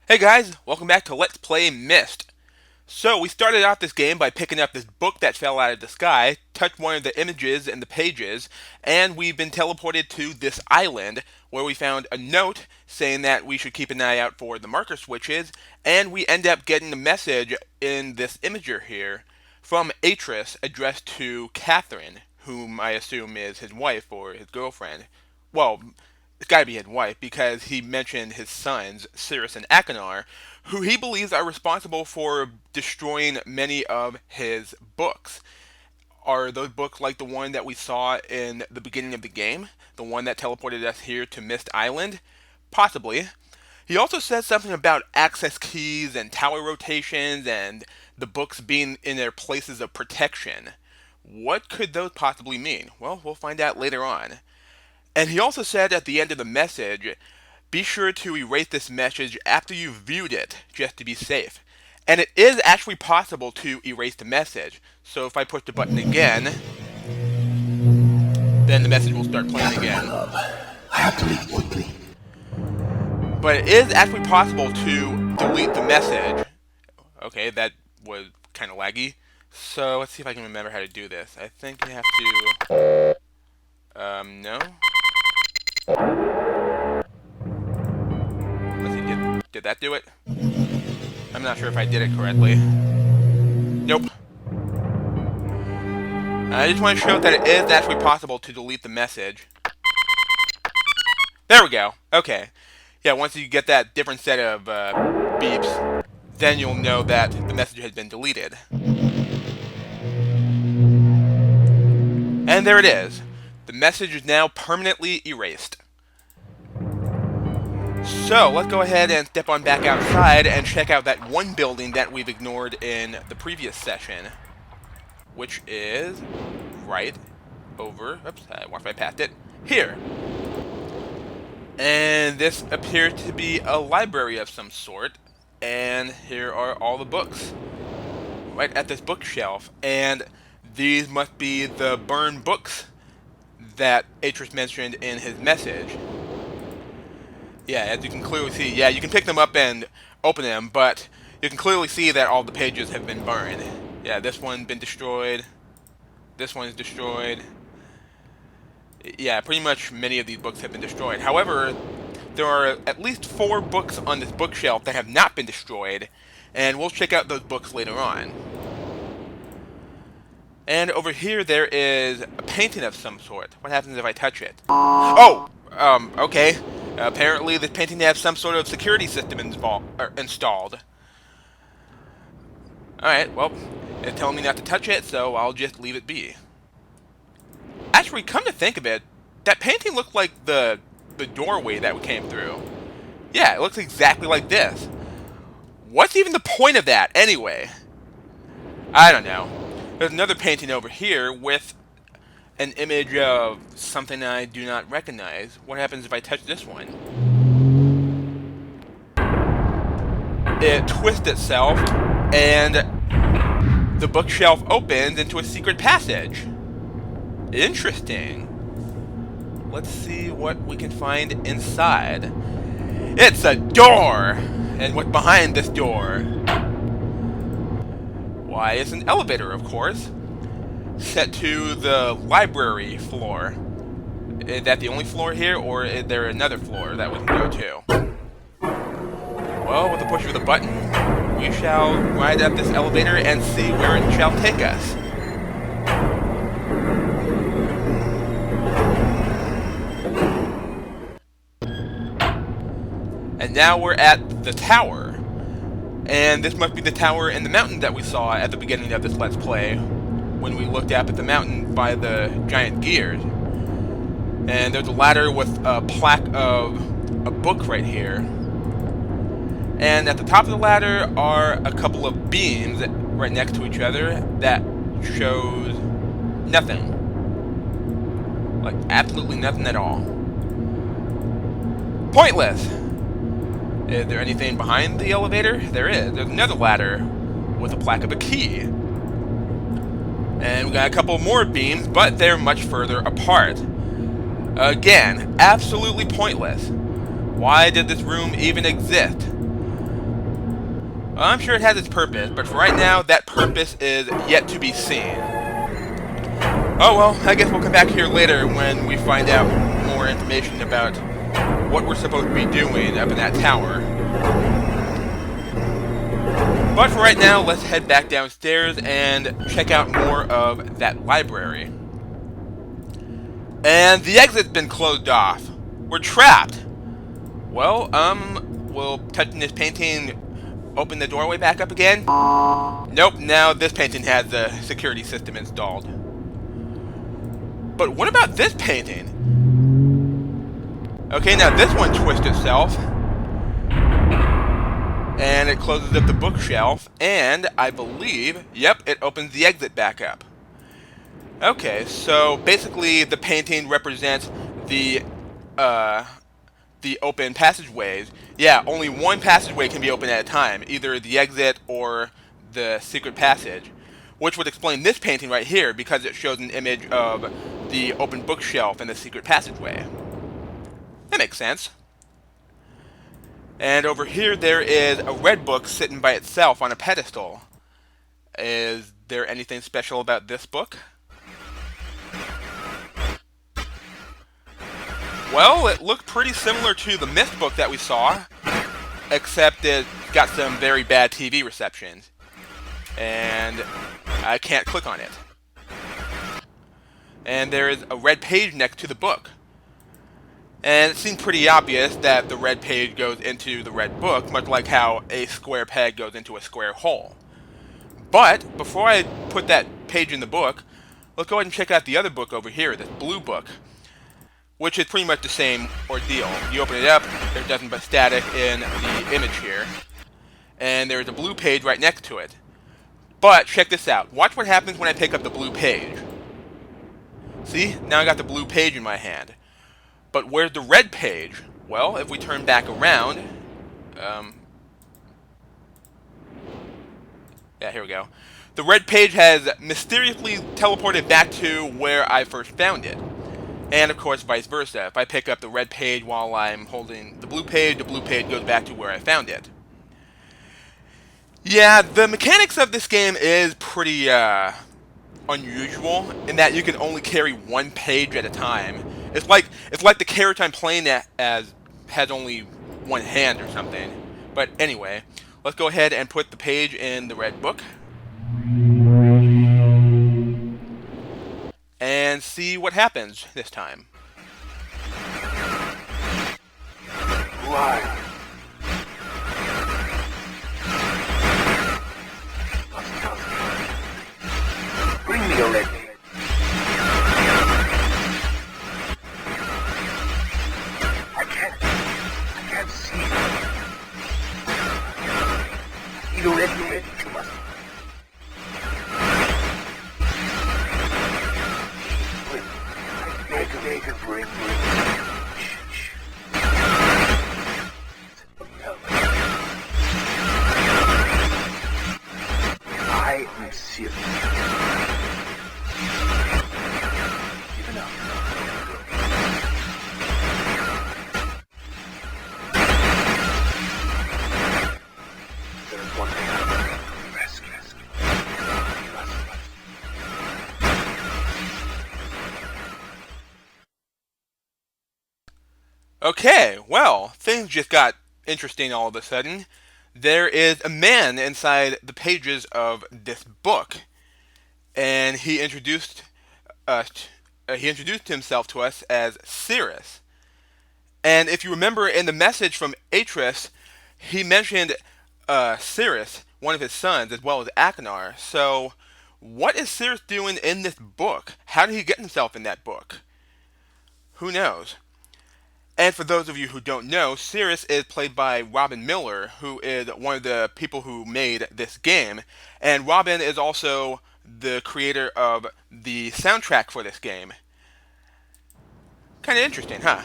Hey guys, welcome back to Let's Play Myst. So we started out this game by picking up this book that fell out of the sky, touched one of the images in the pages, and we've been teleported to this island where we found a note saying that we should keep an eye out for the marker switches, and we end up getting a message in this imager here from Atris addressed to Catherine, whom I assume is his wife or his girlfriend. Well, it's got to be his wife because he mentioned his sons, Cirrus and Achenar, who he believes are responsible for destroying many of his books. Are those books like the one that we saw in the beginning of the game? The one that teleported us here to Myst Island? Possibly. He also says something about access keys and tower rotations and the books being in their places of protection. What could those possibly mean? Well, we'll find out later on. And he also said at the end of the message, be sure to erase this message after you've viewed it, just to be safe. And it is actually possible to erase the message. So if I push the button again, then the message will start playing again. Love. I have to leave quickly. But it is actually possible to delete the message. Okay, that was kind of laggy. So let's see if I can remember how to do this. I think you have to... no? Let's see, did that do it? I'm not sure if I did it correctly. Nope. I just want to show that it is actually possible to delete the message. There we go. Okay. Yeah, once you get that different set of beeps, then you'll know that the message has been deleted. And there it is. The message is now permanently erased. So, let's go ahead and step on back outside and check out that one building that we've ignored in the previous session. Which is right over... Oops, I walked right past it. Here. And this appears to be a library of some sort. And here are all the books. Right at this bookshelf. And these must be the burned books that Atris mentioned in his message. Yeah, as you can clearly see, yeah, you can pick them up and open them, but you can clearly see that all the pages have been burned. Yeah, this one's been destroyed. This one's destroyed. Yeah, pretty much many of these books have been destroyed. However, there are at least 4 books on this bookshelf that have not been destroyed, and we'll check out those books later on. And over here there is a painting of some sort. What happens if I touch it? Oh! Okay. Apparently this painting has some sort of security system installed. Alright, well, it's telling me not to touch it, so I'll just leave it be. Actually, come to think of it, that painting looked like the doorway that we came through. Yeah, it looks exactly like this. What's even the point of that, anyway? I don't know. There's another painting over here with an image of something I do not recognize. What happens if I touch this one? It twists itself, and the bookshelf opens into a secret passage. Interesting. Let's see what we can find inside. It's a door! And what's behind this door? Why, it's an elevator, of course. Set to the library floor. Is that the only floor here, or is there another floor that we can go to? Well, with the push of the button, we shall ride up this elevator and see where it shall take us. And now we're at the tower. And this must be the tower in the mountain that we saw at the beginning of this Let's Play, when we looked up at the mountain by the giant gears. And there's a ladder with a plaque of a book right here. And at the top of the ladder are a couple of beams right next to each other that shows nothing. Like, absolutely nothing at all. Pointless! Is there anything behind the elevator? There is. There's another ladder with a plaque of a key. And we got a couple more beams, but they're much further apart. Again, absolutely pointless. Why did this room even exist? I'm sure it has its purpose, but for right now, that purpose is yet to be seen. Oh well, I guess we'll come back here later when we find out more information about what we're supposed to be doing up in that tower. But for right now, let's head back downstairs and check out more of that library. And the exit's been closed off. We're trapped. Well, will touching this painting open the doorway back up again? Nope, now this painting has the security system installed. But what about this painting? Okay, now this one twists itself. And it closes up the bookshelf, and I believe, yep, it opens the exit back up. Okay, so basically the painting represents the open passageways. Yeah, only one passageway can be open at a time, either the exit or the secret passage, which would explain this painting right here because it shows an image of the open bookshelf and the secret passageway. That makes sense. And over here there is a red book sitting by itself on a pedestal. Is there anything special about this book? Well, it looked pretty similar to the Myst book that we saw, except it got some very bad TV reception. And I can't click on it. And there is a red page next to the book. And it seemed pretty obvious that the red page goes into the red book, much like how a square peg goes into a square hole. But, before I put that page in the book, let's go ahead and check out the other book over here, this blue book, which is pretty much the same ordeal. You open it up, there's nothing but static in the image here, and there's a blue page right next to it. But, check this out. Watch what happens when I pick up the blue page. See? Now I got the blue page in my hand. But where's the red page? Well, if we turn back around, yeah, here we go. The red page has mysteriously teleported back to where I first found it. And of course, vice versa. If I pick up the red page while I'm holding the blue page goes back to where I found it. Yeah, the mechanics of this game is pretty unusual in that you can only carry one page at a time. It's like the character I'm playing as has only one hand or something. But anyway, let's go ahead and put the page in the red book and see what happens this time. Why? Bring me a red page. I can't see. Need a red page. You must. Make it bring. I am serious. Give it up. There is one thing I can rescue. Okay, well, things just got interesting all of a sudden. There is a man inside the pages of this book, and he introduced himself to us as Cirrus. And if you remember in the message from Atris, he mentioned Cirrus, one of his sons, as well as Akinar. So, what is Cirrus doing in this book? How did he get himself in that book? Who knows? And for those of you who don't know, Cirrus is played by Robin Miller, who is one of the people who made this game. And Robin is also the creator of the soundtrack for this game. Kind of interesting, huh?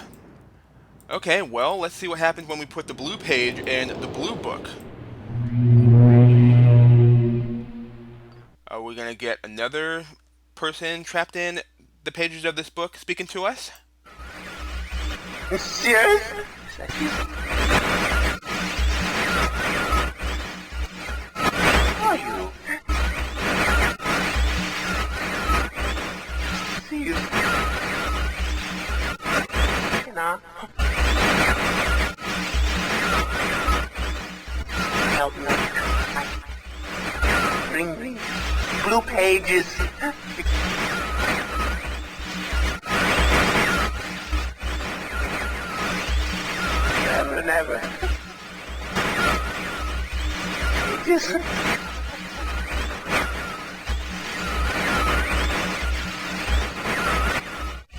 Okay, well, let's see what happens when we put the blue page in the blue book. Are we going to get another person trapped in the pages of this book speaking to us? Serious? help me. Bring blue pages. Never. Just...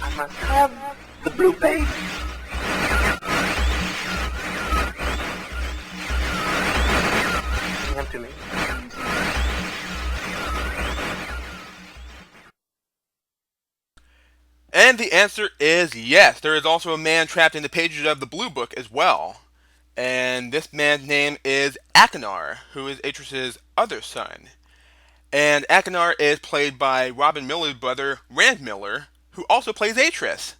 I must have the blue page. Give them to me. And the answer is yes. There is also a man trapped in the pages of the Blue Book as well. And this man's name is Akinar, who is Atreus's other son. And Akinar is played by Robin Miller's brother, Rand Miller, who also plays Atreus.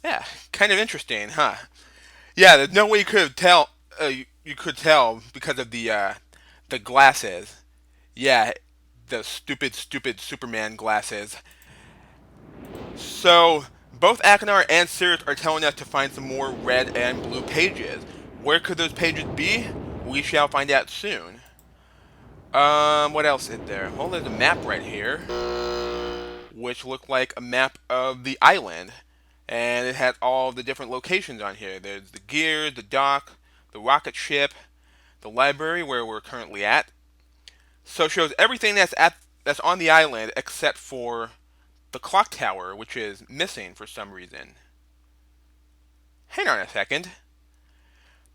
Yeah, kind of interesting, huh? Yeah, there's no way you could tell. You could tell because of the glasses. Yeah, the stupid Superman glasses. So, both Akinar and Sirius are telling us to find some more red and blue pages. Where could those pages be? We shall find out soon. What else is there? Well, there's a map right here, which looked like a map of the island. And it has all the different locations on here. There's the gear, the dock, the rocket ship, the library where we're currently at. So it shows everything that's on the island except for the clock tower, which is missing for some reason. Hang on a second.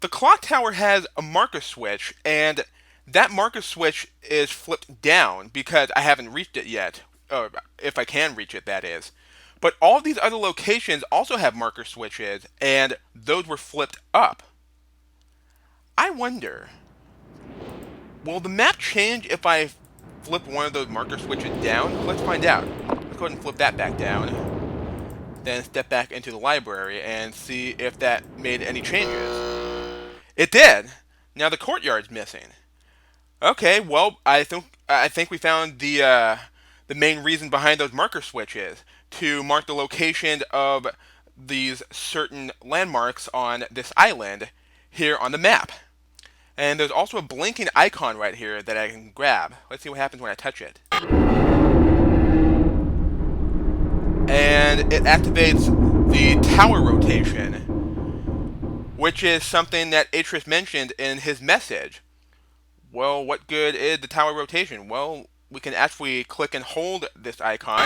The clock tower has a marker switch, and that marker switch is flipped down because I haven't reached it yet. If I can reach it, that is. But all these other locations also have marker switches, and those were flipped up. I wonder, will the map change if I flip one of those marker switches down? Let's find out. Let's go ahead and flip that back down. Then step back into the library and see if that made any changes. It did! Now the courtyard's missing. Okay, well, I think we found the main reason behind those marker switches, to mark the location of these certain landmarks on this island here on the map. And there's also a blinking icon right here that I can grab. Let's see what happens when I touch it. And it activates the tower rotation, which is something that Atreus mentioned in his message. Well, what good is the tower rotation? Well, we can actually click and hold this icon,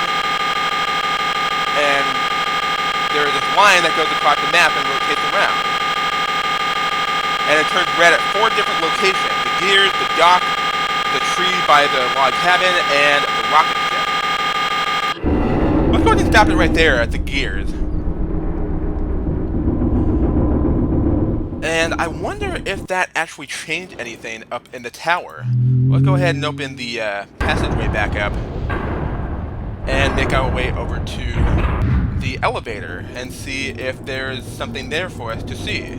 and there is this line that goes across the map and rotates around. And it turns red at 4 different locations: the gears, the dock, the tree by the log cabin, and the rocket ship. Let's go ahead and stop it right there at the gears. And I wonder if that actually changed anything up in the tower. Let's go ahead and open the passageway back up and make our way over to the elevator and see if there's something there for us to see.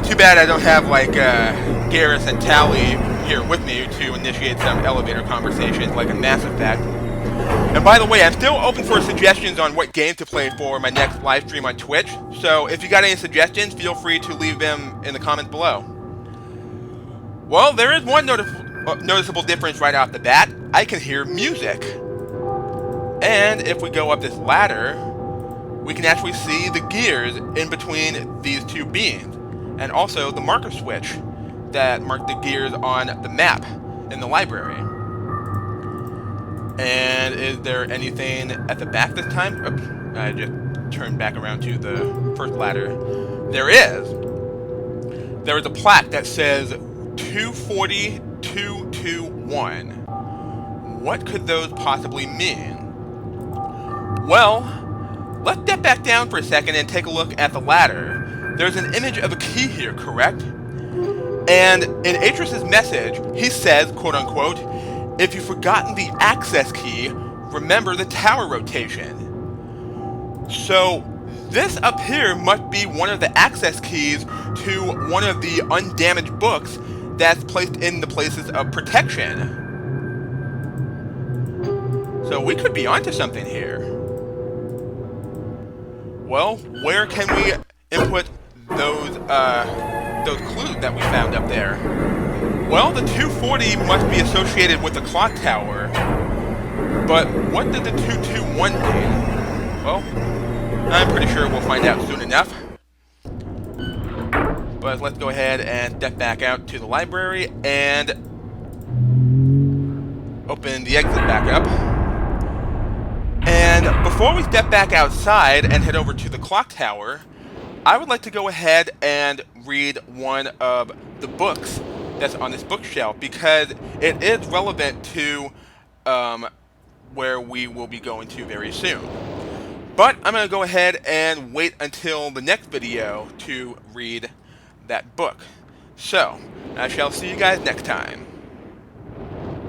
Too bad I don't have like Garrus and Tally here with me to initiate some elevator conversations like a Mass Effect. And by the way, I'm still open for suggestions on what game to play for my next live stream on Twitch, so if you got any suggestions, feel free to leave them in the comments below. Well, there is one noticeable difference right off the bat. I can hear music. And if we go up this ladder, we can actually see the gears in between these two beams, and also the marker switch that marked the gears on the map in the library. And is there anything at the back this time? Oops, I just turned back around to the first ladder. There is. There is a plaque that says 240-221. What could those possibly mean? Well, let's step back down for a second and take a look at the ladder. There's an image of a key here, correct? And in Atreus' message, he says, quote unquote, "If you've forgotten the access key, remember the tower rotation." So this up here must be one of the access keys to one of the undamaged books that's placed in the places of protection. So we could be onto something here. Well, where can we input those clues that we found up there? Well, the 240 must be associated with the clock tower, but what did the 221 mean? Well, I'm pretty sure we'll find out soon enough. But let's go ahead and step back out to the library and open the exit back up. And before we step back outside and head over to the clock tower, I would like to go ahead and read one of the books that's on this bookshelf because it is relevant to where we will be going to very soon. But I'm going to go ahead and wait until the next video to read that book. So, I shall see you guys next time.